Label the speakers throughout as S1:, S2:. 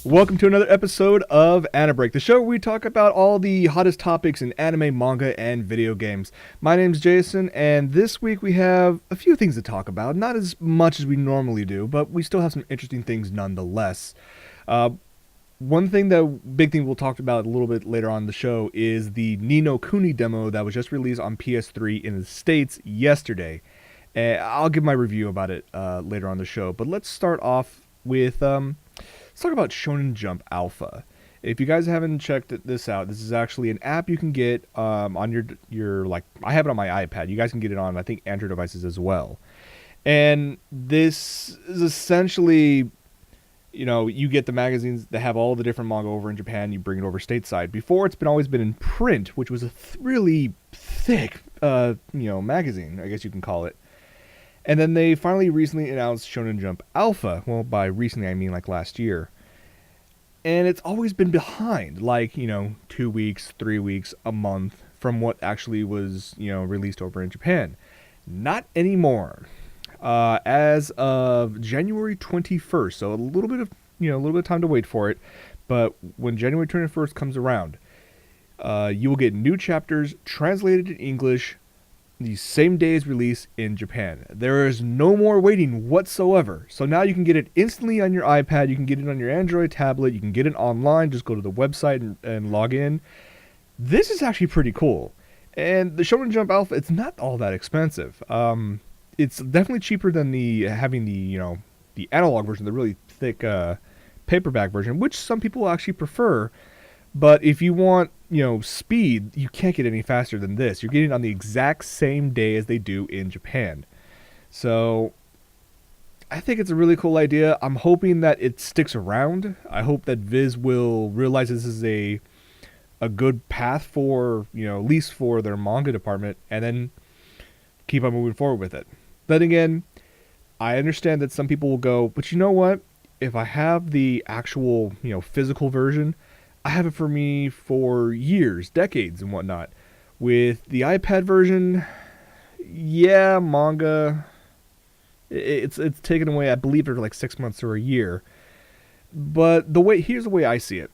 S1: Welcome to another episode of AniBreak, the show where we talk about all the hottest topics in anime, manga, and video games. My name's Jason, and this week we have a few things to talk about. Not as much as we normally do, but we still have some interesting things nonetheless. One thing big thing we'll talk about a little bit later on in the show is the Ni no Kuni demo that was just released on PS3 in the States yesterday. I'll give my review about it later on the show, but let's start off with let's talk about Shonen Jump Alpha. If you guys haven't checked this out, this is actually an app you can get on your like I have it on my iPad. You guys can get it on I think Android devices as well. And this is essentially, you get the magazines that have all the different manga over in Japan. You bring it over stateside. Before always been in print, which was a really thick magazine, I guess you can call it. And then they finally recently announced Shonen Jump Alpha. Well, by recently I mean like last year. And it's always been behind, 2 weeks, 3 weeks, a month from what actually was, released over in Japan. Not anymore. As of January 21st, so a little bit of time to wait for it. But when January 21st comes around, you will get new chapters translated in English the same day as release in Japan. There is no more waiting whatsoever. So now you can get it instantly on your iPad, you can get it on your Android tablet, you can get it online, just go to the website and log in. This is actually pretty cool. And the Shonen Jump Alpha, it's not all that expensive. It's definitely cheaper than having the analog version, the really thick paperback version, which some people actually prefer. But if you want, speed, you can't get any faster than this. You're getting it on the exact same day as they do in Japan. So I think it's a really cool idea. I'm hoping that it sticks around. I hope that Viz will realize this is a good path for, at least for their manga department, and then keep on moving forward with it. Then again, I understand that some people will go, but you know what? If I have the actual, physical version, I have it for me for years, decades, and whatnot. With the iPad version, yeah, manga, it's taken away, I believe, for like 6 months or a year. But here's the way I see it.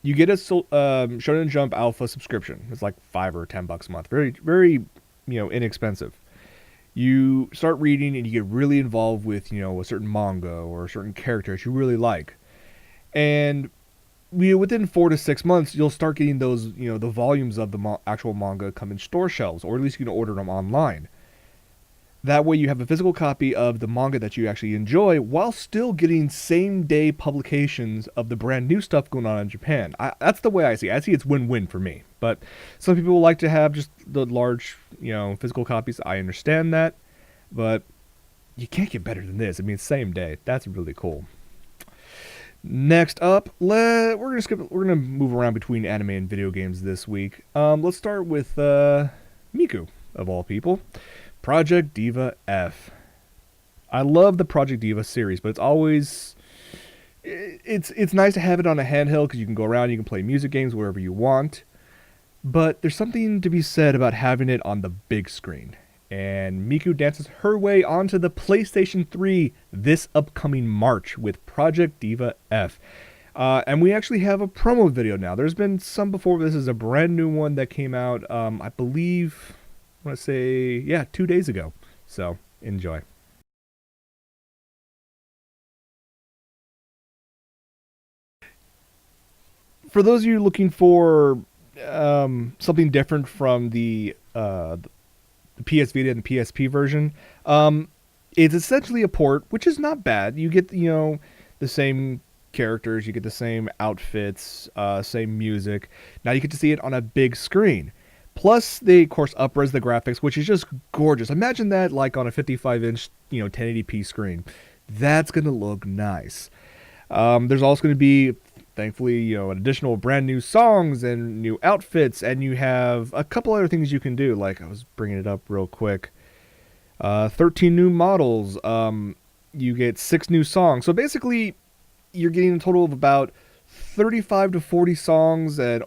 S1: You get a Shonen Jump Alpha subscription. It's like $5 or $10 a month. Very, very, inexpensive. You start reading and you get really involved with, a certain manga or a certain character that you really like. And within 4 to 6 months, you'll start getting those, the volumes of the actual manga come in store shelves, or at least you can order them online. That way you have a physical copy of the manga that you actually enjoy while still getting same-day publications of the brand new stuff going on in Japan. That's the way I see it. I see it's win-win for me. But some people like to have just the large, physical copies. I understand that. But you can't get better than this. I mean, same day. That's really cool. Next up, we're gonna move around between anime and video games this week. Let's start with Miku, of all people, Project Diva F. I love the Project Diva series, but it's nice to have it on a handheld because you can go around, you can play music games wherever you want. But there's something to be said about having it on the big screen. And Miku dances her way onto the PlayStation 3 this upcoming March with Project Diva F. And we actually have a promo video now. There's been some before. This is a brand new one that came out, I believe, 2 days ago. So, enjoy. For those of you looking for something different from the PS Vita and the PSP version, it's essentially a port, which is not bad. You get the same characters, you get the same outfits, same music. Now you get to see it on a big screen. Plus they of course up-res the graphics, which is just gorgeous. Imagine that like on a 55-inch 1080p screen. That's gonna look nice. There's also going to be, thankfully, additional brand new songs and new outfits, and you have a couple other things you can do. Like, I was bringing it up real quick. 13 new models. You get 6 new songs. So basically, you're getting a total of about 35 to 40 songs and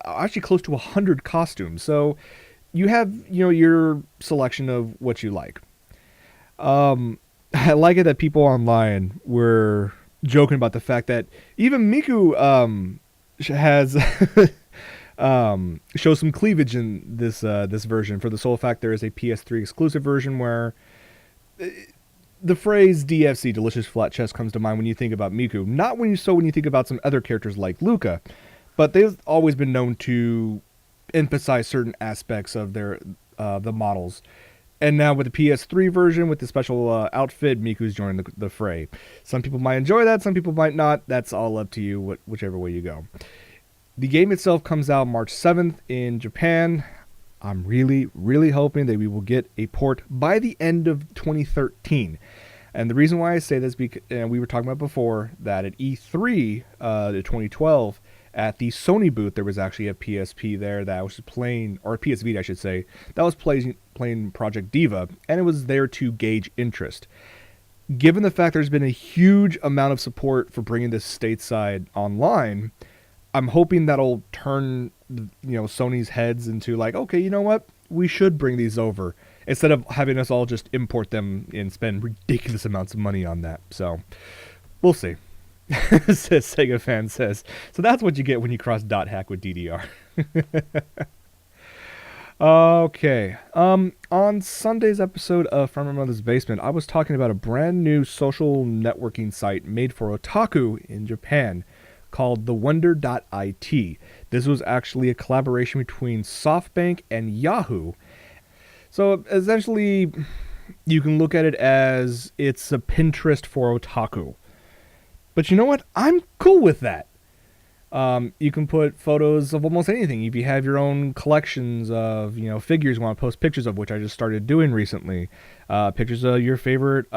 S1: actually close to 100 costumes. So you have, your selection of what you like. I like it that people online were joking about the fact that even Miku has shows some cleavage in this version, for the sole fact there is a PS3 exclusive version where the phrase DFC, delicious flat chest, comes to mind when you think about Miku. Not when you think about some other characters like Luca, but they've always been known to emphasize certain aspects of their the models. And now with the PS3 version, with the special outfit, Miku's joining the fray. Some people might enjoy that, some people might not. That's all up to you, whichever way you go. The game itself comes out March 7th in Japan. I'm really, really hoping that we will get a port by the end of 2013. And the reason why I say this, because we were talking about before, that at E3 2012, at the Sony booth, there was actually a PSP there that was playing, or a PS Vita, I should say, that was playing Project Diva, and it was there to gauge interest. Given the fact there's been a huge amount of support for bringing this stateside online, I'm hoping that'll turn, Sony's heads into like, okay, you know what? We should bring these over, instead of having us all just import them and spend ridiculous amounts of money on that. So, we'll see. Says Sega fan says. So that's what you get when you cross dot hack with DDR. Okay. On Sunday's episode of From My Mother's Basement, I was talking about a brand new social networking site made for otaku in Japan called TheWonder.it. This was actually a collaboration between SoftBank and Yahoo. So essentially, you can look at it as it's a Pinterest for otaku. But you know what? I'm cool with that. You can put photos of almost anything. If you have your own collections of, figures you want to post pictures of, which I just started doing recently. Pictures of your favorite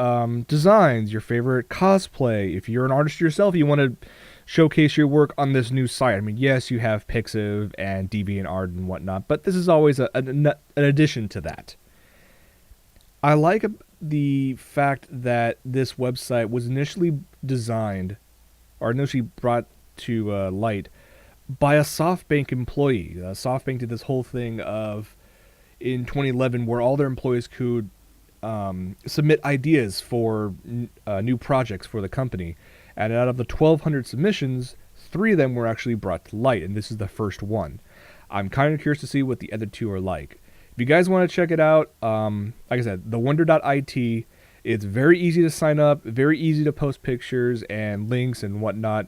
S1: designs, your favorite cosplay. If you're an artist yourself, you want to showcase your work on this new site. I mean, yes, you have Pixiv and DeviantArt and whatnot, but this is always an addition to that. I like the fact that this website was initially designed, or initially brought to light, by a SoftBank employee. SoftBank did this whole thing in 2011 where all their employees could submit ideas for new projects for the company. And out of the 1,200 submissions, 3 of them were actually brought to light, and this is the first one. I'm kind of curious to see what the other 2 are like. If you guys want to check it out, like I said, TheWonder.it, it's very easy to sign up, very easy to post pictures and links and whatnot.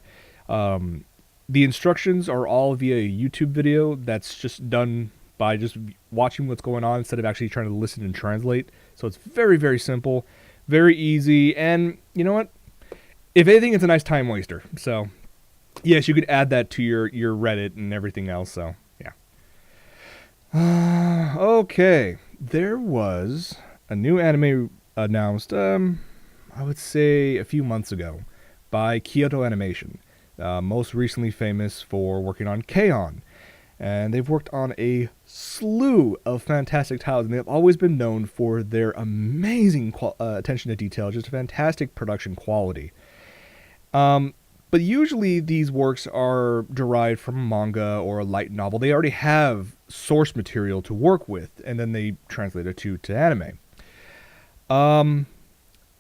S1: The instructions are all via a YouTube video that's just done by just watching what's going on instead of actually trying to listen and translate. So it's very, very simple, very easy, and you know what? If anything, it's a nice time waster. So, yes, you could add that to your Reddit and everything else, so, yeah. Okay. There was a new anime announced, I would say a few months ago, by Kyoto Animation. Most recently famous for working on K-On! And they've worked on a slew of fantastic titles, and they've always been known for their amazing attention to detail, just fantastic production quality. But usually these works are derived from manga or a light novel. They already have source material to work with, and then they translate it to anime.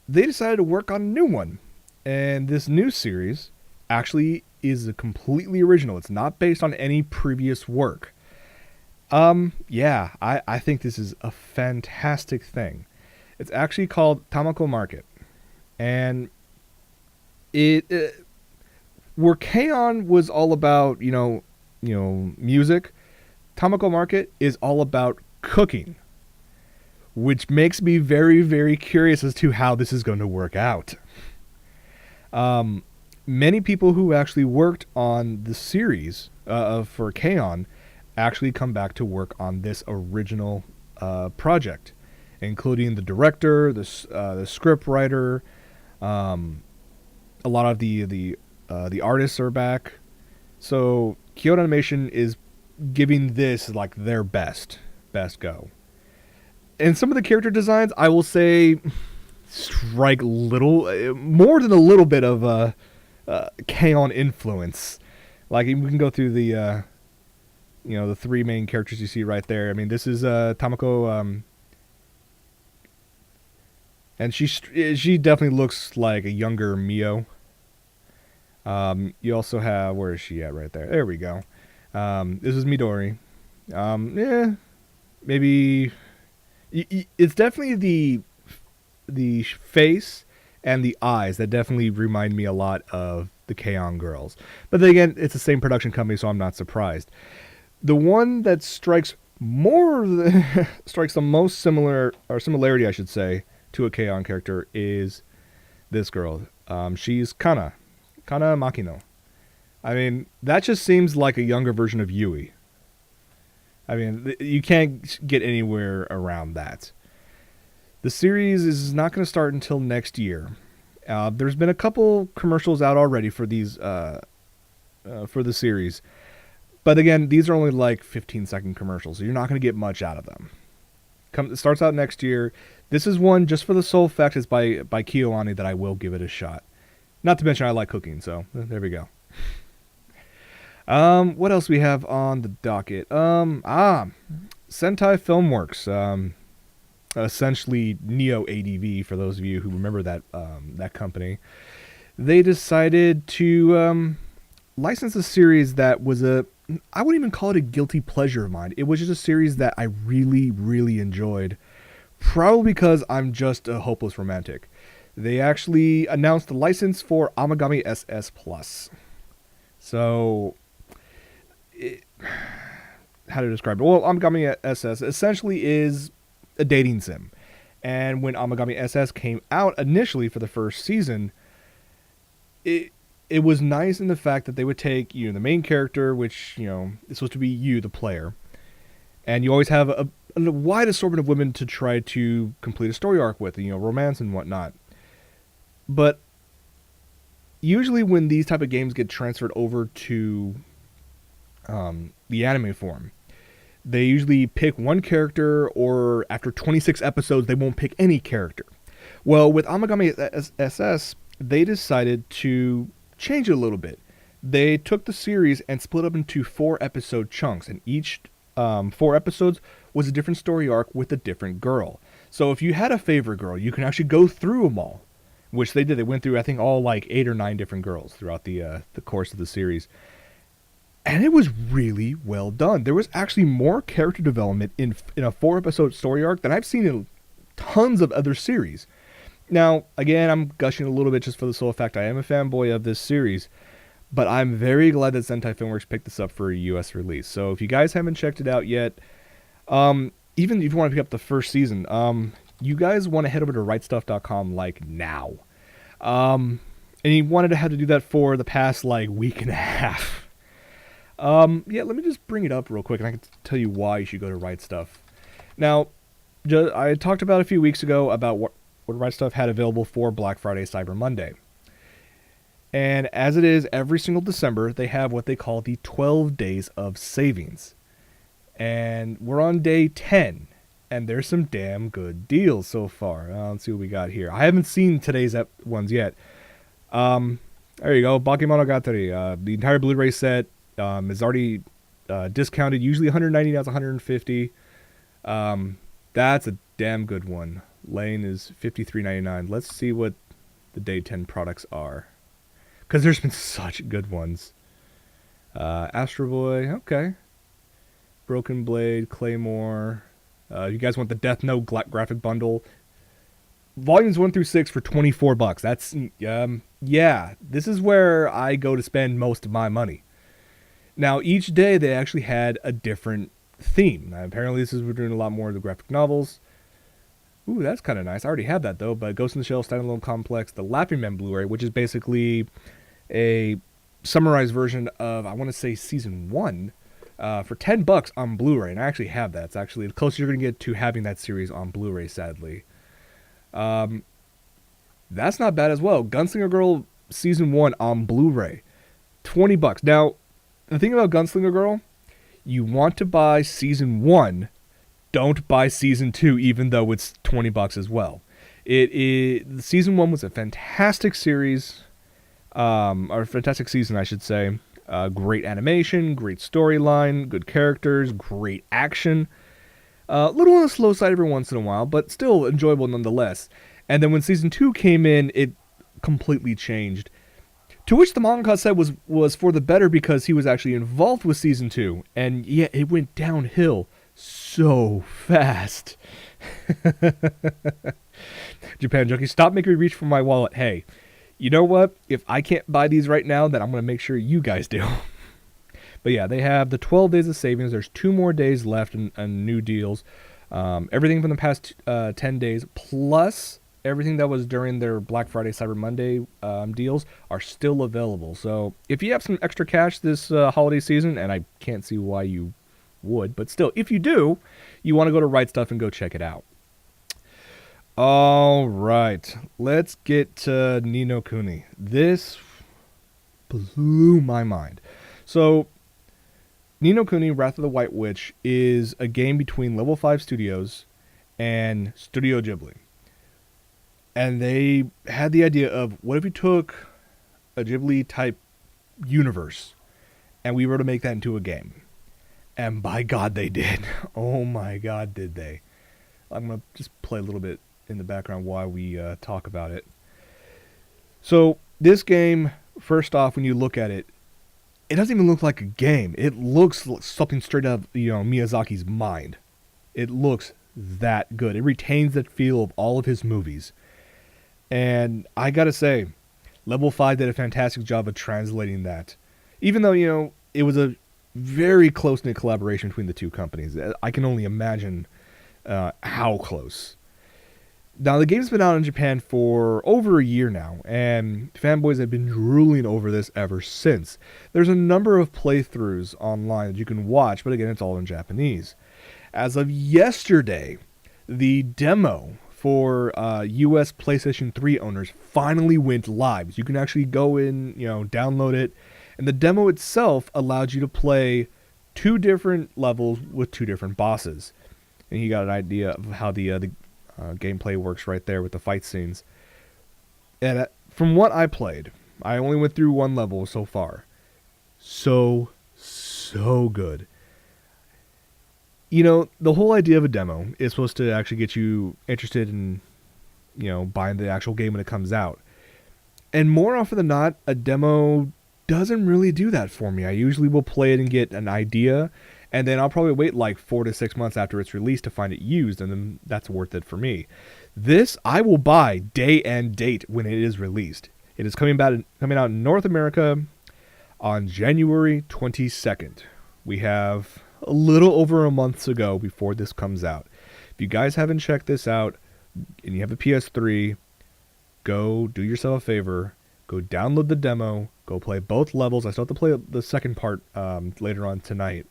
S1: They decided to work on a new one, and this new series actually is a completely original. It's not based on any previous work. I think this is a fantastic thing. It's actually called Tamako Market, and where K-On! Was all about, music, Tamako Market is all about cooking, which makes me very, very curious as to how this is going to work out. Many people who actually worked on the series for K-On! Actually come back to work on this original project, including the director, the script writer, a lot of the artists are back. So Kyoto Animation is giving this like their best go. And some of the character designs, I will say, strike more than a little bit of K-On! Influence. Like, we can go through the the 3 main characters you see right there. I mean, this is Tamako, and she definitely looks like a younger Mio. You also have, where is she at right there? There we go. This is Midori. Yeah, maybe it's definitely the face and the eyes that definitely remind me a lot of the K-On! Girls. But then again, it's the same production company, so I'm not surprised. The one that strikes strikes the most similarity, I should say, to a K-On! Character is this girl. She's Kana Makino. I mean, that just seems like a younger version of Yui. I mean, you can't get anywhere around that. The series is not going to start until next year. There's been a couple commercials out already for these for the series, but again, these are only like 15-second commercials, so you're not going to get much out of them. It starts out next year. This is one just for the sole fact it's by KyoAni that I will give it a shot. Not to mention I like cooking, so there we go. What else we have on the docket? Sentai Filmworks. Essentially Neo ADV for those of you who remember that company. They decided to license a series that was I wouldn't even call it a guilty pleasure of mine. It was just a series that I really, really enjoyed. Probably because I'm just a hopeless romantic. They actually announced the license for Amagami SS Plus. So, how to describe it? Well, Amagami SS essentially is a dating sim. And when Amagami SS came out initially for the first season, it was nice in the fact that they would take, the main character, which, is supposed to be you, the player, and you always have a wide assortment of women to try to complete a story arc with, romance and whatnot. But usually when these type of games get transferred over to the anime form, they usually pick one character, or after 26 episodes, they won't pick any character. Well, with Amagami SS, they decided to change it a little bit. They took the series and split up into 4-episode chunks, and each 4 episodes was a different story arc with a different girl. So if you had a favorite girl, you can actually go through them all, which they did. They went through, I think, all like 8 or 9 different girls throughout the course of the series. And it was really well done. There was actually more character development in a 4-episode story arc than I've seen in tons of other series. Now, again, I'm gushing a little bit just for the sole fact I am a fanboy of this series, but I'm very glad that Sentai Filmworks picked this up for a US release. So if you guys haven't checked it out yet, even if you want to pick up the first season, you guys want to head over to rightstuff.com like now. And you wanted to have to do that for the past like week and a half. Yeah, let me just bring it up real quick, and I can tell you why you should go to Right Stuff. Now, I talked about a few weeks ago about what Right Stuff had available for Black Friday, Cyber Monday. And as it is every single December, they have what they call the 12 days of savings. And we're on day 10, and there's some damn good deals so far. Let's see what we got here. I haven't seen today's ones yet. There you go, Bakemonogatari. The entire Blu-ray set is already discounted. Usually $190, now it's $150. That's a damn good one. Lane is $53.99. Let's see what the day 10 products are, because there's been such good ones. Astro Boy, okay. Broken Blade, Claymore. You guys want the Death Note graphic bundle? Volumes 1 through 6 for $24. That's yeah. This is where I go to spend most of my money. Now, each day they actually had a different theme. Now, apparently, we're doing a lot more of the graphic novels. Ooh, that's kind of nice. I already have that, though. But Ghost in the Shell Standalone Complex, the Laughing Man Blu-ray, which is basically a summarized version of, I want to say, Season 1, for $10 on Blu-ray. And I actually have that. It's actually the closest you're going to get to having that series on Blu-ray, sadly. That's not bad as well. Gunslinger Girl Season 1 on Blu-ray. $20. Now, the thing about Gunslinger Girl, you want to buy Season 1, don't buy Season 2, even though it's $20 as well. Season 1 was a fantastic series, or fantastic season, I should say. Great animation, great storyline, good characters, great action. A little on the slow side every once in a while, but still enjoyable nonetheless. And then when Season 2 came in, it completely changed. To which the mangaka said was for the better because he was actually involved with season 2, and yeah, it went downhill so fast. Japan Junkie, stop making me reach for my wallet. Hey, you know what? If I can't buy these right now, then I'm going to make sure you guys do. But yeah, they have the 12 days of savings. There's 2 more days left in new deals. Everything from the past 10 days, plus everything that was during their Black Friday, Cyber Monday deals are still available. So if you have some extra cash this holiday season, and I can't see why you would, but still, if you do, you want to go to Right Stuff and go check it out. All right, let's get to Ni no Kuni. This blew my mind. So, Ni no Kuni Wrath of the White Witch is a game between Level 5 Studios and Studio Ghibli. And they had the idea of, what if we took a Ghibli-type universe and we were to make that into a game? And by God, they did. Oh my God, did they. I'm going to just play a little bit in the background while we talk about it. So, this game, first off, when you look at it, it doesn't even look like a game. It looks like something straight out of, Miyazaki's mind. It looks that good. It retains that feel of all of his movies. And I gotta say, Level 5 did a fantastic job of translating that. Even though, it was a very close-knit collaboration between the two companies. I can only imagine how close. Now, the game's been out in Japan for over a year now, and fanboys have been drooling over this ever since. There's a number of playthroughs online that you can watch, but again, it's all in Japanese. As of yesterday, the demo for US PlayStation 3 owners finally went live. So you can actually go in, download it, and the demo itself allowed you to play 2 different levels with 2 different bosses. And you got an idea of how the gameplay works right there with the fight scenes. And from what I played, I only went through 1 level so far. So good. The whole idea of a demo is supposed to actually get you interested in, buying the actual game when it comes out. And more often than not, a demo doesn't really do that for me. I usually will play it and get an idea, and then I'll probably wait like 4 to 6 months after it's released to find it used, and then that's worth it for me. This, I will buy day and date when it is released. It is coming out in North America on January 22nd. We have a little over a month to go before this comes out. If you guys haven't checked this out, and you have a PS3, go do yourself a favor. Go download the demo. Go play both levels. I still have to play the second part later on tonight.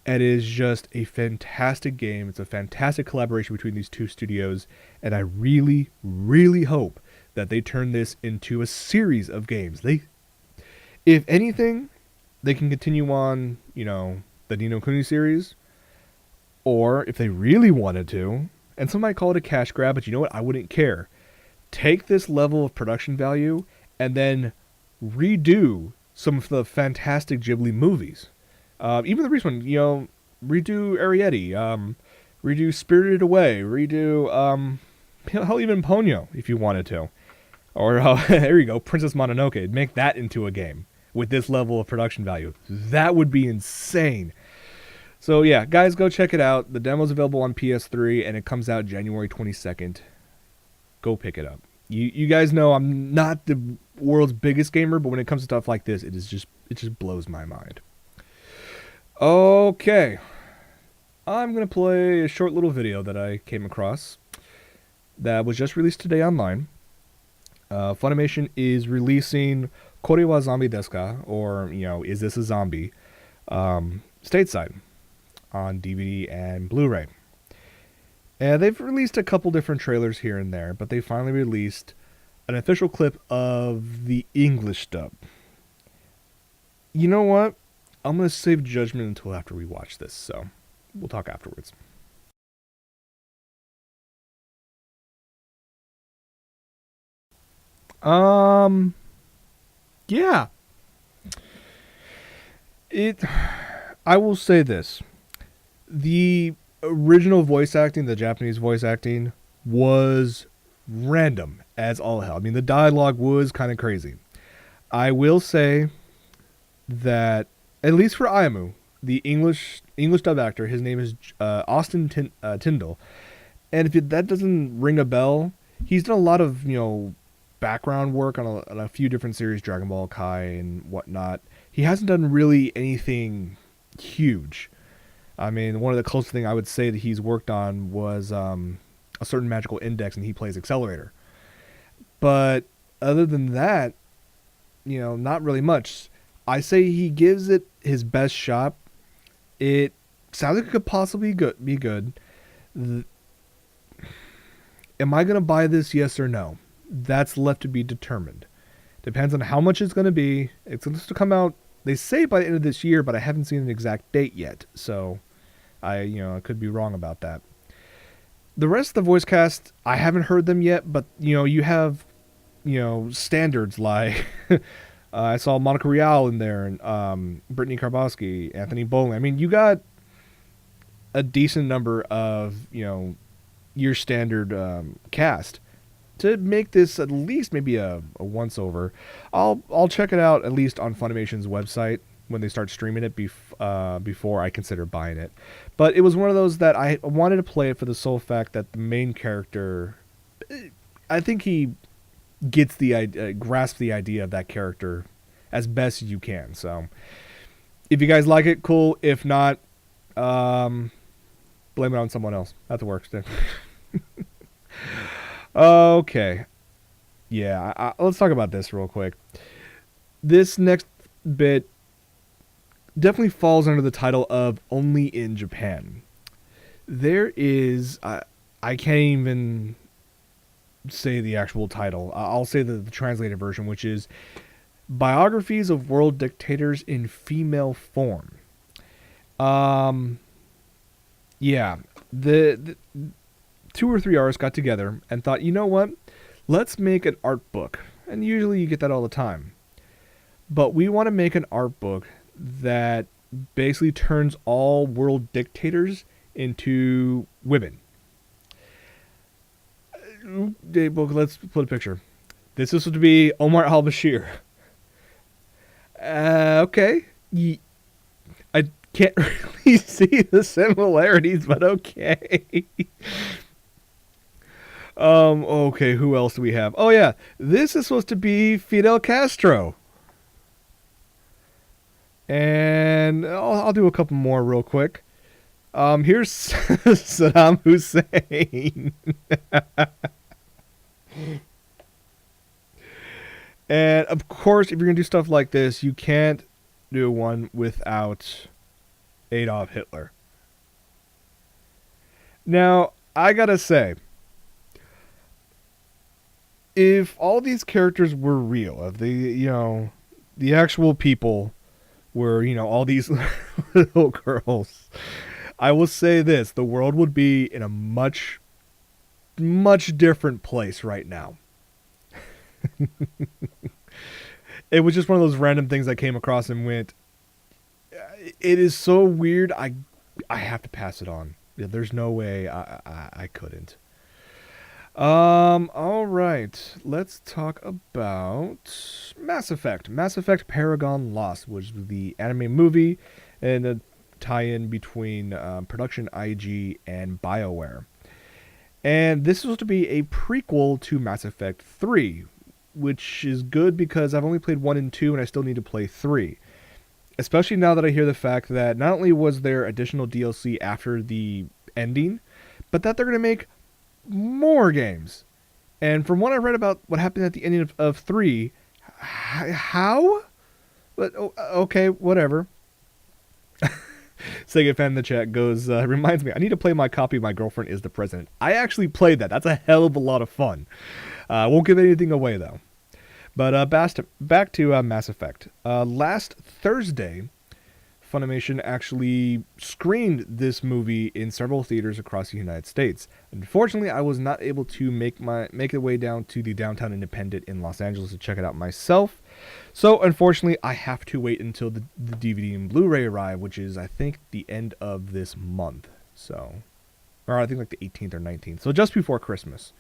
S1: It is just a fantastic game. It's a fantastic collaboration between these 2 studios. And I really, really hope that they turn this into a series of games. If anything, they can continue on, the Ni no Kuni series. Or if they really wanted to, and some might call it a cash grab, but you know what? I wouldn't care. Take this level of production value and then redo some of the fantastic Ghibli movies. Even the recent one, redo Arrietty, redo Spirited Away, redo, hell, even Ponyo, if you wanted to. Or, there you go, Princess Mononoke. Make that into a game with this level of production value. That would be insane. So, yeah, guys, go check it out. The demo's available on PS3, and it comes out January 22nd. Go pick it up. You guys know I'm not the world's biggest gamer, but when it comes to stuff like this, it just blows my mind. Okay. I'm going to play a short little video that I came across that was just released today online. Funimation is releasing Kore wa Zombie desu ka? Or, Is This a Zombie? Stateside on DVD and Blu-ray. And they've released a couple different trailers here and there, but they finally released an official clip of the English dub. You know what? I'm going to save judgment until after we watch this, so we'll talk afterwards. Yeah. I will say this. The original voice acting, the Japanese voice acting, was random as all hell. I mean, the dialogue was kind of crazy. I will say that at least for Ayamu, the English dub actor, his name is Tyndall, and if that doesn't ring a bell, he's done a lot of background work on a few different series, Dragon Ball Kai and whatnot. He hasn't done really anything huge. I mean, one of the closest thing I would say that he's worked on was a certain magical index, and he plays Accelerator. But other than that, not really much. I say he gives it his best shot. It sounds like it could possibly be good. Am I going to buy this, yes or no? That's left to be determined. Depends on how much it's going to be. It's supposed to come out, they say, by the end of this year, but I haven't seen an exact date yet. So I could be wrong about that. The rest of the voice cast, I haven't heard them yet, but you have standards like I saw Monica Rial in there, and Brittany Karbowski, Anthony Bowling. I mean, you got a decent number of your standard cast to make this at least maybe a once over. I'll check it out at least on Funimation's website when they start streaming it before I consider buying it. But it was one of those that I wanted to play it for the sole fact that the main character, I think he gets grasps the idea of that character as best as you can. So if you guys like it, cool. If not, blame it on someone else. That works then. Okay. Yeah, let's talk about this real quick. This next bit definitely falls under the title of Only in Japan. There is, I can't even say the actual title. I'll say the translated version, which is Biographies of World Dictators in Female Form. Yeah, the 2 or 3 artists got together and thought, you know what? Let's make an art book. And usually you get that all the time. But we want to make an art book that basically turns all world dictators into women. Let's put a picture. This is to be Omar al-Bashir. Okay. I can't really see the similarities, but okay. Okay, who else do we have? Oh yeah, this is supposed to be Fidel Castro. And I'll do a couple more real quick. Here's Saddam Hussein. And of course, if you're going to do stuff like this, you can't do one without Adolf Hitler. Now, I gotta say, if all these characters were real, if the actual people were, all these little girls, I will say this, the world would be in a much, much different place right now. It was just one of those random things I came across and went, it is so weird, I have to pass it on. There's no way I couldn't. All right. Let's talk about Mass Effect. Mass Effect Paragon Lost, which was the anime movie and a tie-in between Production IG and BioWare. And this is supposed to be a prequel to Mass Effect 3, which is good because I've only played 1 and 2 and I still need to play 3. Especially now that I hear the fact that not only was there additional DLC after the ending, but that they're going to make more games. And from what I read about what happened at the ending of 3, how? But okay, whatever. Sega fan in the chat goes, reminds me, I need to play my copy of My Girlfriend is the President. I actually played that. That's a hell of a lot of fun. I won't give anything away, though. But back to Mass Effect. Last Thursday, Funimation actually screened this movie in several theaters across the United States. Unfortunately, I was not able to make the way down to the Downtown Independent in Los Angeles to check it out myself. So, unfortunately, I have to wait until the DVD and Blu-ray arrive, which is, I think, the end of this month. So, or I think like the 18th or 19th. So, just before Christmas.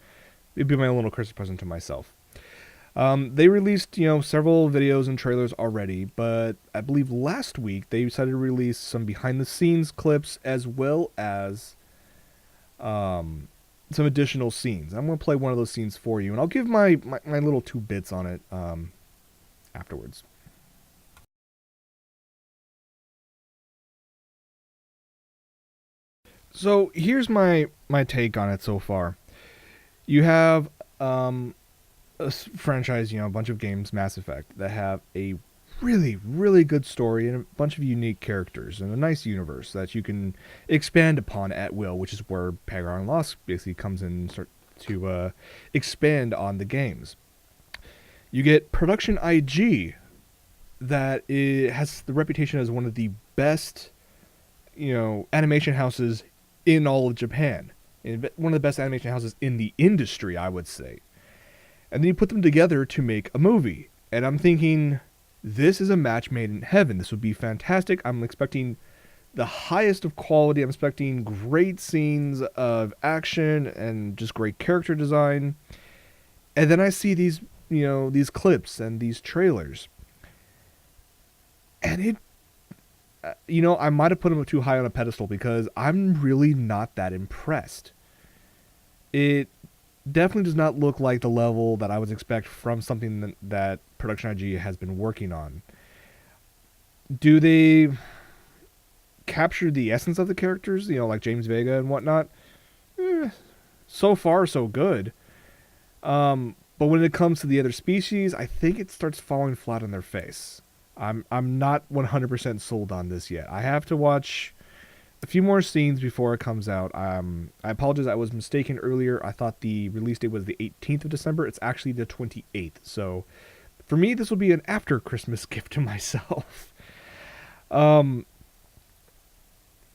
S1: It'd be my little Christmas present to myself. They released, several videos and trailers already, but I believe last week they decided to release some behind-the-scenes clips as well as some additional scenes. I'm going to play one of those scenes for you, and I'll give my little 2 bits on it afterwards. So here's my take on it so far. You have a franchise, a bunch of games, Mass Effect, that have a really, really good story and a bunch of unique characters and a nice universe that you can expand upon at will, which is where Paragon Lost basically comes in and start to expand on the games. You get Production IG that has the reputation as one of the best, animation houses in all of Japan. And one of the best animation houses in the industry, I would say. And then you put them together to make a movie. And I'm thinking, this is a match made in heaven. This would be fantastic. I'm expecting the highest of quality. I'm expecting great scenes of action and just great character design. And then I see these, these clips and these trailers. And it, I might have put them too high on a pedestal because I'm really not that impressed. It definitely does not look like the level that I would expect from something that Production IG has been working on. Do they capture the essence of the characters, like James Vega and whatnot? So far, so good. But when it comes to the other species, I think it starts falling flat on their face. I'm not 100% sold on this yet. I have to watch a few more scenes before it comes out. I apologize, I was mistaken earlier. I thought the release date was the 18th of December. It's actually the 28th. So for me, this will be an after Christmas gift to myself. And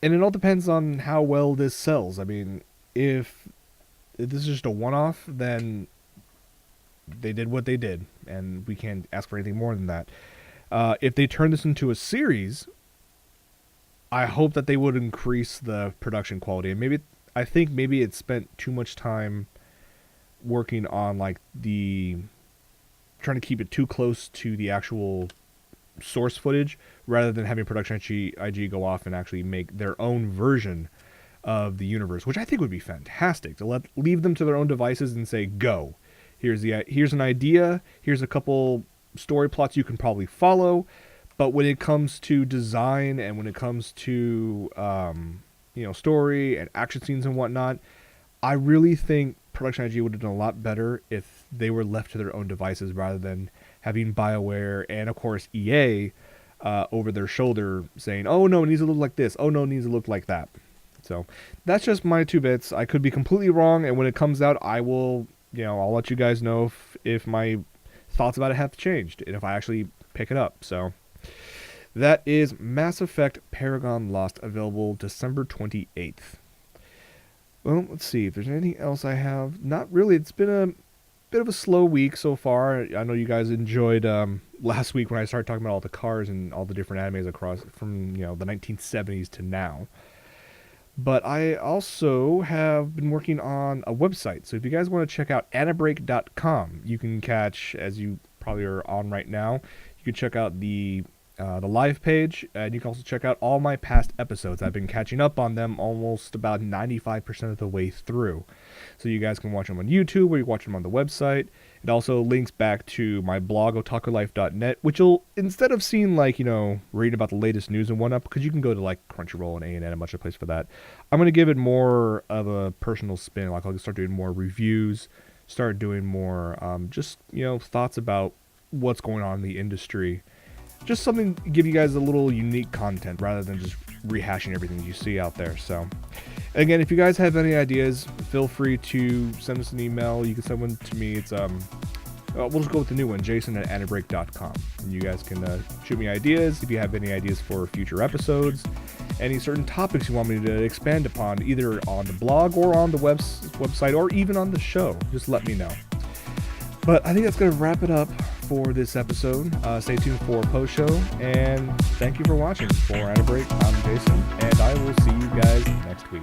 S1: it all depends on how well this sells. I mean, if this is just a one-off, then they did what they did, and we can't ask for anything more than that. If they turn this into a series, I hope that they would increase the production quality. And I think maybe it spent too much time working on trying to keep it too close to the actual source footage rather than having Production IG go off and actually make their own version of the universe, which I think would be fantastic to leave them to their own devices and say, go. Here's an idea. Here's a couple story plots you can probably follow. But when it comes to design and when it comes to story and action scenes and whatnot, I really think Production IG would have done a lot better if they were left to their own devices rather than having BioWare and, of course, EA over their shoulder saying, oh, no, it needs to look like this. Oh, no, it needs to look like that. So that's just my 2 bits. I could be completely wrong, and when it comes out, I will, I'll let you guys know if my thoughts about it have changed and if I actually pick it up. So that is Mass Effect Paragon Lost, available December 28th. Well, let's see if there's anything else I have. Not really. It's been a bit of a slow week so far. I know you guys enjoyed last week when I started talking about all the cars and all the different animes across from the 1970s to now. But I also have been working on a website. So if you guys want to check out AniBreak.com, you can catch, as you probably are on right now, you can check out the live page, and you can also check out all my past episodes. I've been catching up on them almost about 95% of the way through. So you guys can watch them on YouTube or you watch them on the website. It also links back to my blog, OtakuLife.net, which will, instead of seeing reading about the latest news and whatnot, because you can go to Crunchyroll and A&N, a bunch of places for that, I'm going to give it more of a personal spin. I'll start doing more reviews, start doing more thoughts about what's going on in the industry. Just something to give you guys a little unique content rather than just rehashing everything you see out there. So, again, if you guys have any ideas, feel free to send us an email. You can send one to me. It's we'll just go with the new one, Jason@AniBreak.com. And you guys can shoot me ideas if you have any ideas for future episodes, any certain topics you want me to expand upon, either on the blog or on the website or even on the show. Just let me know. But I think that's going to wrap it up for this episode. Stay tuned for a post show, and thank you for watching. For AniBreak, I'm Jason, and I will see you guys next week.